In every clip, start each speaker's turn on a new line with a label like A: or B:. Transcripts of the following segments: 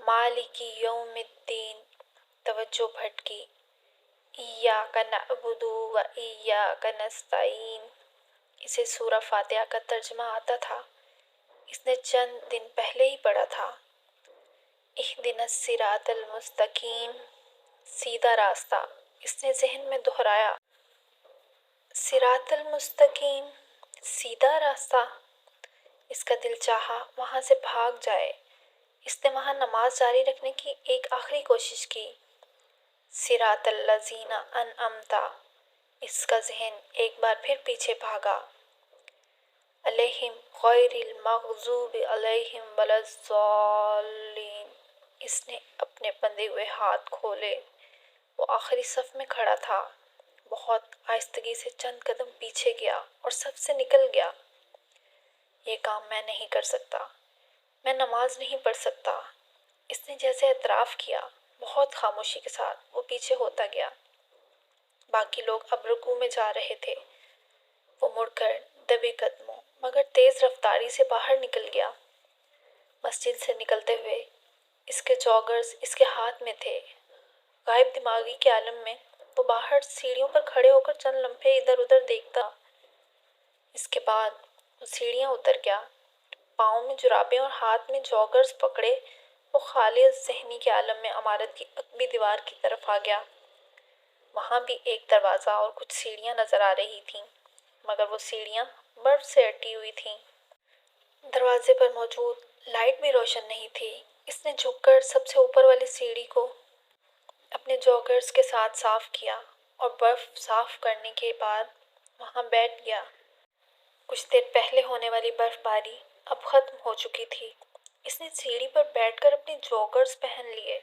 A: مالکی یوم الدین، توجہ بھٹکی، ایاک نعبد و ایاک نستعین۔ اسے سورہ فاتحہ کا ترجمہ آتا تھا، اس نے چند دن پہلے ہی پڑھا تھا۔ اہدنا الصراط المستقیم، سیدھا راستہ، اس نے ذہن میں دہرایا۔ صراط المستقیم، سیدھا راستہ، اس کا دل چاہا وہاں سے بھاگ جائے۔ اس نے وہاں نماز جاری رکھنے کی ایک آخری کوشش کی۔ صراط الذین انعمت، اس کا ذہن ایک بار پھر پیچھے بھاگا۔ علیہم غیر المغضوب علیہم ولا الضالین، اس نے اپنے بندھے ہوئے ہاتھ کھولے۔ وہ آخری صف میں کھڑا تھا، بہت آہستگی سے چند قدم پیچھے گیا اور صف سے نکل گیا۔ یہ کام میں نہیں کر سکتا، میں نماز نہیں پڑھ سکتا، اس نے جیسے اعتراف کیا۔ بہت خاموشی کے ساتھ وہ پیچھے ہوتا گیا۔ باقی لوگ اب رکوع میں جا رہے تھے۔ وہ مڑ کر دبے قدموں مگر تیز رفتاری سے باہر نکل گیا۔ مسجد سے نکلتے ہوئے اس کے جوگرز اس کے ہاتھ میں تھے۔ غائب دماغی کے عالم میں وہ باہر سیڑھیوں پر کھڑے ہو کر چند لمحے ادھر ادھر دیکھتا۔ اس کے بعد وہ سیڑھیاں اتر گیا، پاؤں میں جرابیں اور ہاتھ میں جوگرز پکڑے وہ خالص ذہنی کے عالم میں عمارت کی عقبی دیوار کی طرف آ گیا۔ وہاں بھی ایک دروازہ اور کچھ سیڑھیاں نظر آ رہی تھیں، مگر وہ سیڑھیاں برف سے اٹی ہوئی تھیں۔ دروازے پر موجود لائٹ بھی روشن نہیں تھی۔ اس نے جھک کر سب سے اوپر والی سیڑھی کو اپنے جوگرز کے ساتھ صاف کیا اور برف صاف کرنے کے بعد وہاں بیٹھ گیا۔ کچھ دیر پہلے ہونے والی برف باری اب ختم ہو چکی تھی۔ اس نے سیڑھی پر بیٹھ کر اپنے جوگرز پہن لیے۔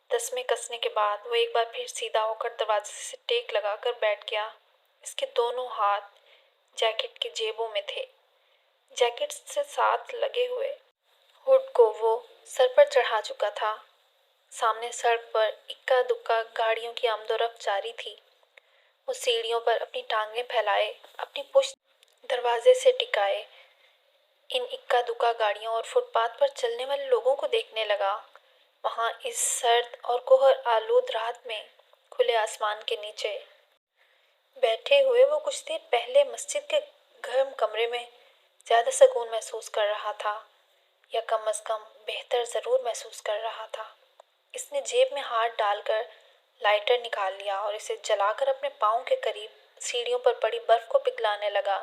A: تسمے کسنے کے بعد وہ ایک بار پھر سیدھا ہو کر دروازے سے ٹیک لگا کر بیٹھ گیا۔ اس کے دونوں ہاتھ جیکٹ کی جیبوں میں تھے۔ جیکٹ سے ساتھ لگے ہوئے ہڈ کو وہ سر پر چڑھا چکا تھا۔ سامنے سڑک پر اکا دکا گاڑیوں کی آمد و رفت جاری تھی۔ وہ سیڑھیوں پر اپنی ٹانگیں پھیلائے، اپنی پشت دروازے سے ٹکائے ان اکا دکا گاڑیوں اور فٹ پاتھ پر چلنے والے لوگوں کو دیکھنے لگا۔ وہاں اس سرد اور کوہر آلود رات میں کھلے آسمان کے نیچے بیٹھے ہوئے وہ کچھ دیر پہلے مسجد کے گرم کمرے میں زیادہ سکون محسوس کر رہا تھا، یا کم از کم بہتر ضرور محسوس کر رہا تھا۔ اس نے جیب میں ہاتھ ڈال کر لائٹر نکال لیا اور اسے جلا کر اپنے پاؤں کے قریب سیڑھیوں پر پڑی برف کو پگھلانے لگا۔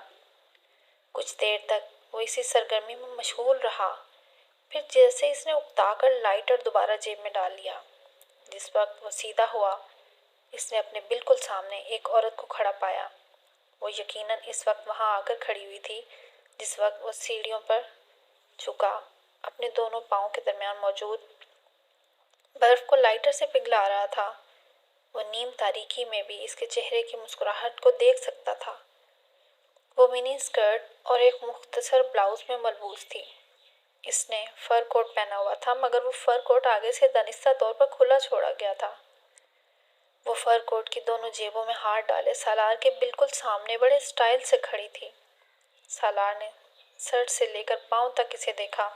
A: کچھ دیر تک وہ اسی سرگرمی میں مشغول رہا، پھر جیسے اس نے اکتا کر لائٹر دوبارہ جیب میں ڈال لیا۔ جس وقت وہ سیدھا ہوا، اس نے اپنے بالکل سامنے ایک عورت کو کھڑا پایا۔ وہ یقیناً اس وقت وہاں آ کر کھڑی ہوئی تھی جس وقت وہ سیڑھیوں پر جھکا اپنے دونوں پاؤں کے درمیان موجود برف کو لائٹر سے پگھلا رہا تھا۔ وہ نیم تاریکی میں بھی اس کے چہرے کی مسکراہٹ کو دیکھ سکتا تھا۔ وہ منی اسکرٹ اور ایک مختصر بلاؤز میں ملبوس تھی۔ اس نے فر کوٹ پہنا ہوا تھا، مگر وہ فر کوٹ آگے سے دانستہ طور پر کھلا چھوڑا گیا تھا۔ وہ فر کوٹ کی دونوں جیبوں میں ہاتھ ڈالے سالار کے بالکل سامنے بڑے اسٹائل سے کھڑی تھی۔ سالار نے سر سے لے کر پاؤں تک اسے دیکھا۔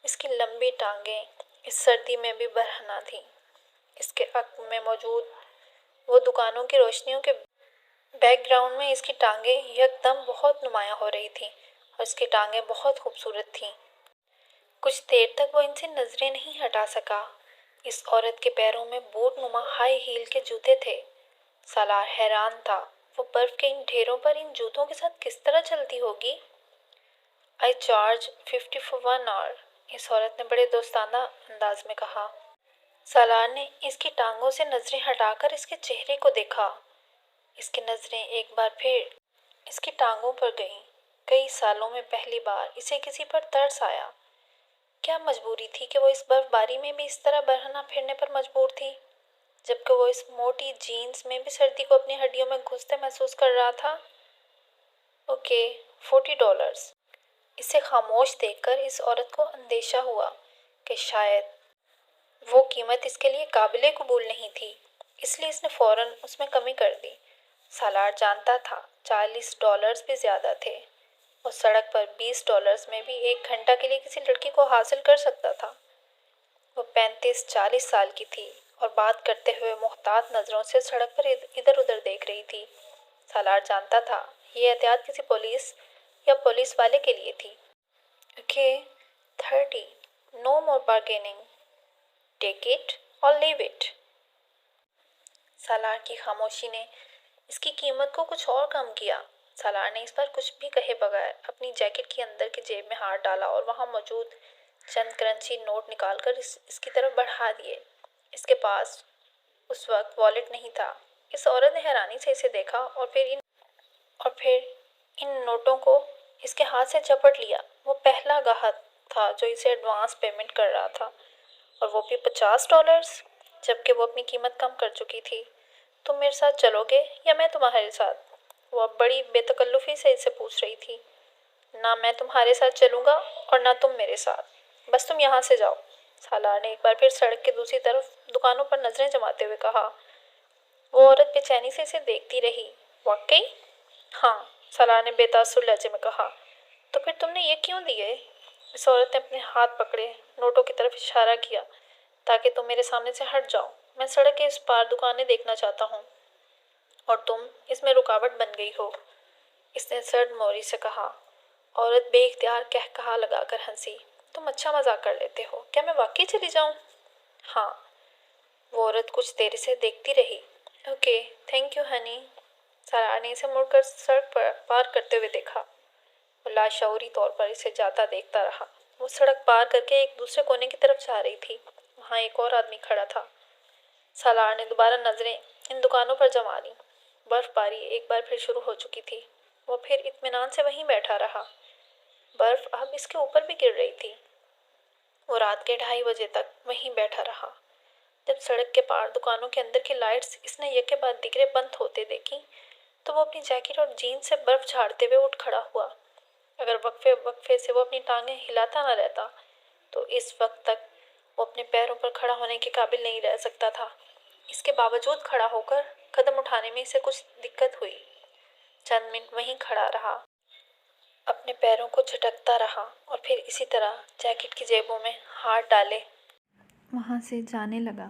A: اس کی لمبی ٹانگیں اس سردی میں بھی برہنہ تھیں۔ اس کے عقب میں موجود وہ دکانوں کی روشنیوں کے بیک گراؤنڈ میں اس کی ٹانگیں یکدم بہت نمایاں ہو رہی تھیں اور اس کی ٹانگیں بہت خوبصورت تھیں۔ کچھ دیر تک وہ ان سے نظریں نہیں ہٹا سکا۔ اس عورت کے پیروں میں بوٹ نما ہائی ہیل کے جوتے تھے۔ سالار حیران تھا، وہ برف کے ان ڈھیروں پر ان جوتوں کے ساتھ کس طرح چلتی ہوگی؟ I charge 50 for 1 hour، اس عورت نے بڑے دوستانہ انداز میں کہا۔ سالار نے اس کی ٹانگوں سے نظریں ہٹا کر اس کے چہرے کو دیکھا۔ اس کی نظریں ایک بار پھر اس کی ٹانگوں پر گئیں۔ کئی سالوں میں پہلی بار اسے کسی پر ترس آیا۔ کیا مجبوری تھی کہ وہ اس برف باری میں بھی اس طرح برہنہ پھرنے پر مجبور تھی، جبکہ وہ اس موٹی جینز میں بھی سردی کو اپنی ہڈیوں میں گھستے محسوس کر رہا تھا؟ اوکے، $40۔ اسے خاموش دیکھ کر اس عورت کو اندیشہ ہوا کہ شاید وہ قیمت اس کے لیے قابل قبول نہیں تھی، اس لیے اس نے فوراً اس میں کمی کر دی۔ سالار جانتا تھا $40 بھی زیادہ تھے۔ وہ سڑک پر $20 میں بھی 1 گھنٹہ کے لیے کسی لڑکی کو حاصل کر سکتا تھا۔ وہ 35-40 سال کی تھی اور بات کرتے ہوئے محتاط نظروں سے سڑک پر ادھر ادھر دیکھ رہی تھی۔ سالار جانتا تھا یہ احتیاط کسی پولیس یا پولیس والے کے لیے تھی۔ Okay 30 no more bargaining take it or leave it. سالار کی خاموشی نے اس کی قیمت کو کچھ اور کم کیا۔ سالار نے اس پر کچھ بھی کہے بغیر اپنی جیکٹ کی اندر کی جیب میں ہاتھ ڈالا اور وہاں موجود چند کرنچی نوٹ نکال کر اس کی طرف بڑھا دیے۔ اس کے پاس اس وقت والیٹ نہیں تھا۔ اس عورت نے حیرانی سے اسے دیکھا اور پھر ان نوٹوں کو اس کے ہاتھ سے جھپٹ لیا۔ وہ پہلا گاہک تھا جو اسے ایڈوانس پیمنٹ کر رہا تھا، اور وہ بھی $50، جبکہ وہ اپنی قیمت کم کر چکی تھی۔ تم میرے ساتھ چلو گے یا میں تمہارے ساتھ؟ وہ اب بڑی بے تکلفی سے اسے پوچھ رہی تھی۔ نہ میں تمہارے ساتھ چلوں گا اور نہ تم میرے ساتھ، بس تم یہاں سے جاؤ۔ سالار نے ایک بار پھر سڑک کے دوسری طرف دکانوں پر نظریں جماتے ہوئے کہا۔ وہ عورت بے چینی سے اسے دیکھتی رہی۔ واقعی؟ ہاں، سالار نے بے تاثر لہجے میں کہا۔ تو پھر تم نے یہ کیوں دیے؟ اس عورت نے اپنے ہاتھ پکڑے نوٹوں کی طرف اشارہ کیا۔ تاکہ تم میرے سامنے سے ہٹ جاؤ۔ میں سڑک کے اس پار دکانیں دیکھنا چاہتا ہوں اور تم اس میں رکاوٹ بن گئی ہو، اس نے سرد موری سے کہا۔ عورت بے اختیار کہا لگا کر ہنسی۔ تم اچھا مذاق کر لیتے ہو، کیا میں واقعی چلی جاؤں؟ ہاں۔ وہ عورت کچھ دیر سے دیکھتی رہی۔ Okay thank you honey. Salar نے اسے مڑ کر سڑک پار کرتے ہوئے دیکھا۔ وہ لاشعوری طور پر اسے جاتا دیکھتا رہا۔ وہ سڑک پار کر کے ایک دوسرے کونے کی طرف جا رہی تھی۔ وہاں ایک اور آدمی کھڑا تھا۔ سالار نے دوبارہ نظریں ان دکانوں پر جما لیں۔ برف باری ایک بار پھر شروع ہو چکی تھی۔ وہ پھر اطمینان سے وہیں بیٹھا رہا۔ برف اب اس کے اوپر بھی گر رہی تھی۔ وہ رات کے 2:30 بجے تک وہیں بیٹھا رہا۔ جب سڑک کے پار دکانوں کے اندر کی لائٹس اس نے یکے بعد دیگرے بند ہوتے دیکھی تو وہ اپنی جیکٹ اور جینز سے برف جھاڑتے ہوئے اٹھ کھڑا ہوا۔ اگر وقفے وقفے سے وہ اپنی ٹانگیں ہلاتا نہ رہتا تو اس وقت تک وہ اپنے پیروں پر کھڑا ہونے کے قابل نہیں رہ سکتا تھا۔ اس کے باوجود کھڑا ہو کر قدم اٹھانے میں اسے کچھ دقت ہوئی۔ چند منٹ وہیں کھڑا رہا، اپنے پیروں کو جھٹکتا رہا اور پھر اسی طرح جیکٹ کی جیبوں میں ہاتھ ڈالے وہاں سے جانے لگا۔